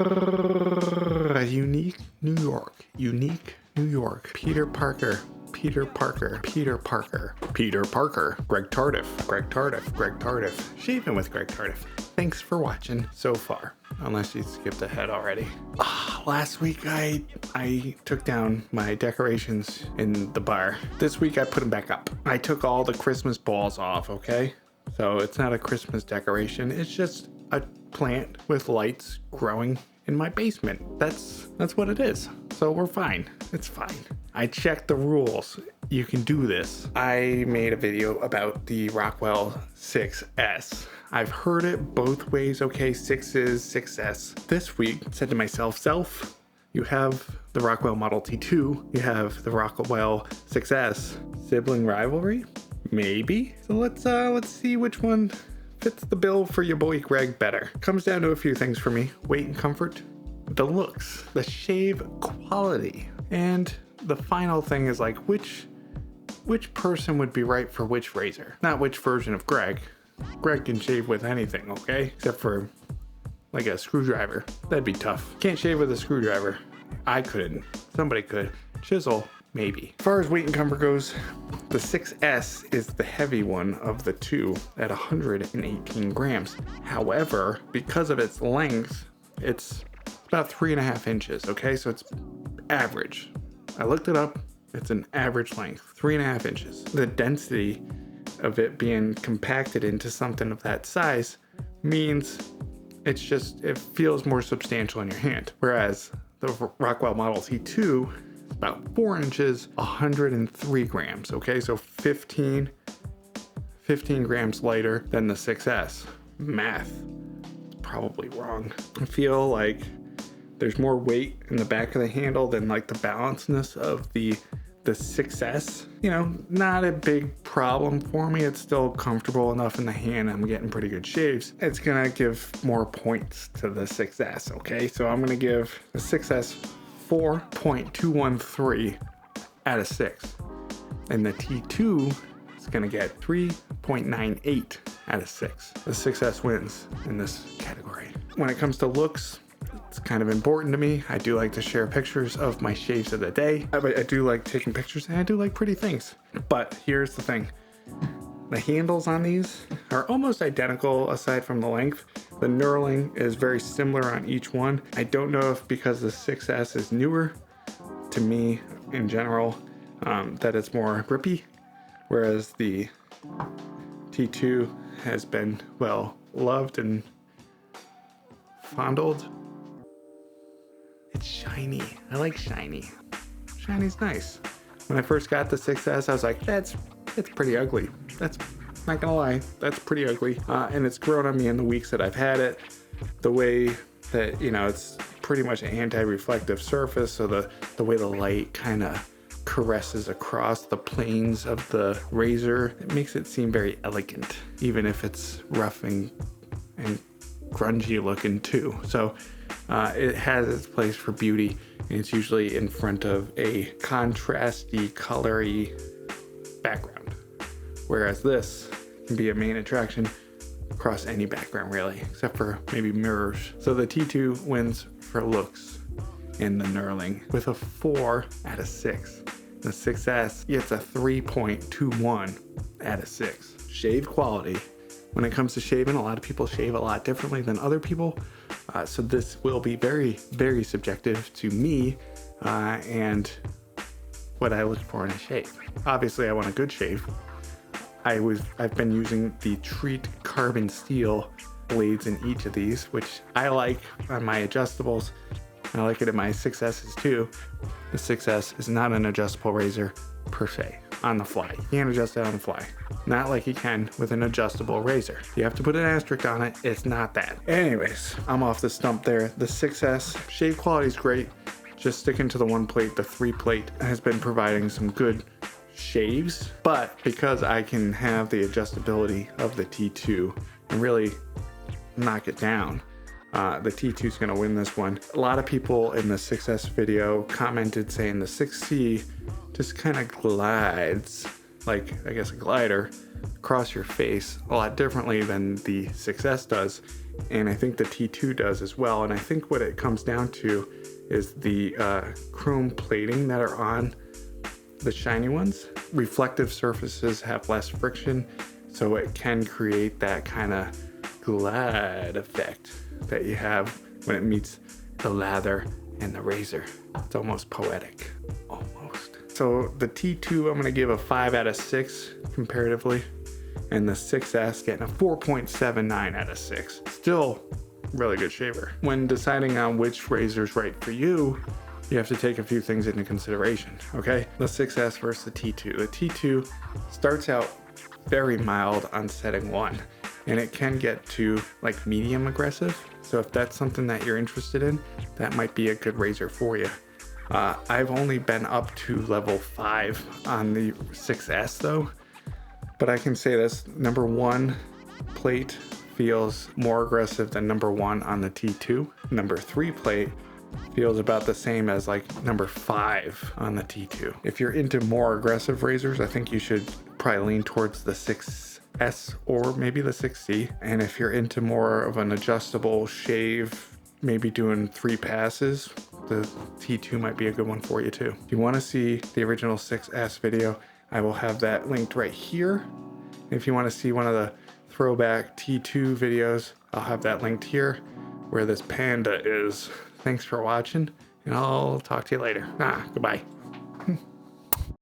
Unique New York. Unique New York. Peter Parker. Peter Parker. Peter Parker. Peter Parker. Greg Tardif. Greg Tardif. Greg Tardif. Shaving with Greg Tardif. Thanks for watching so far. Unless you skipped ahead already. Last week I took down my decorations in the bar. This week I put them back up. I took all the Christmas balls off, okay? So it's not a Christmas decoration. It's just a plant with lights growing in my basement. That's what it is. So we're fine. It's fine. I checked the rules. You can do this. I made a video about the Rockwell 6S. I've heard it both ways. Okay, 6s, 6S. This week, said to myself, you have the Rockwell Model T2. You have the Rockwell 6S. Sibling rivalry? Maybe. So let's see which one fits the bill for your boy Greg better. Comes down to a few things for me. Weight and comfort, the looks, the shave quality, and the final thing is like which person would be right for which razor. Not which version of Greg. Greg can shave with anything, okay? Except for like a screwdriver. That'd be tough. Can't shave with a screwdriver. I couldn't. Somebody could. Chisel, maybe. As far as weight and comfort goes, the 6S is the heavy one of the two at 118 grams. However, because of its length, it's about 3.5 inches, okay? So it's average. I looked it up. It's an average length, 3.5 inches. The density of it being compacted into something of that size means it feels more substantial in your hand. Whereas the Rockwell Model T2 is about 4 inches, 103 grams, okay? So 15 grams lighter than the 6S. Math is probably wrong. I feel like there's more weight in the back of the handle than like the balancedness of the 6S. You know, not a big problem for me. It's still comfortable enough in the hand. I'm getting pretty good shaves. It's gonna give more points to the 6S, okay? So I'm gonna give the 6S 4.213 out of 6. And the T2 is gonna get 3.98 out of 6. The 6S wins in this category. When it comes to looks, it's kind of important to me. I do like to share pictures of my shaves of the day. I do like taking pictures and I do like pretty things. But here's the thing. The handles on these are almost identical aside from the length. The knurling is very similar on each one. I don't know if because the 6S is newer to me in general, that it's more grippy. Whereas the T2 has been, well, loved and fondled. It's shiny. I like shiny. Shiny's nice. When I first got the 6S, I was like, it's pretty ugly. That's not gonna lie, that's pretty ugly. And it's grown on me in the weeks that I've had it. The way that, you know, it's pretty much an anti-reflective surface, so the way the light kind of caresses across the planes of the razor, it makes it seem very elegant, even if it's rough and grungy looking too. So it has its place for beauty, and it's usually in front of a contrasty, colory background. Whereas this can be a main attraction across any background really, except for maybe mirrors. So the T2 wins for looks and the knurling with a 4 out of 6. The 6S gets a 3.21 out of 6. Shave quality. When it comes to shaving, a lot of people shave a lot differently than other people. So this will be very, very subjective to me and what I look for in a shave. Obviously, I want a good shave. I've been using the Treat carbon steel blades in each of these, which I like on my adjustables. I like it in my 6S's too. The 6S is not an adjustable razor per se. On the fly. You can't adjust it on the fly. Not like you can with an adjustable razor. You have to put an asterisk on it. It's not that. Anyways, I'm off the stump there. The 6S, shave quality is great. Just sticking to the 1 plate, the 3 plate has been providing some good shaves. But because I can have the adjustability of the T2 and really knock it down, the T2 is going to win this one. A lot of people in the 6S video commented saying the 6C just kind of glides, like I guess a glider, across your face a lot differently than the 6S does. And I think the T2 does as well. And I think what it comes down to is the chrome plating that are on the shiny ones. Reflective surfaces have less friction, so it can create that kind of glide effect that you have when it meets the lather and the razor. It's almost poetic, almost. So the T2, I'm gonna give a 5 out of 6 comparatively, and the 6S getting a 4.79 out of 6. Still really good shaver. When deciding on which razor's right for you, you have to take a few things into consideration, okay? The 6S versus the T2. The T2 starts out very mild on setting 1, and it can get to like medium aggressive. So if that's something that you're interested in, that might be a good razor for you. I've only been up to level 5 on the 6S though, but I can say this, number 1 plate feels more aggressive than number 1 on the T2. Number 3 plate feels about the same as like number 5 on the T2. If you're into more aggressive razors, I think you should probably lean towards the 6S or maybe the 6C. And if you're into more of an adjustable shave, maybe doing 3 passes, the T2 might be a good one for you too. If you want to see the original 6S video, I will have that linked right here. If you want to see one of the throwback T2 videos, I'll have that linked here where this panda is. Thanks for watching, and I'll talk to you later. Goodbye.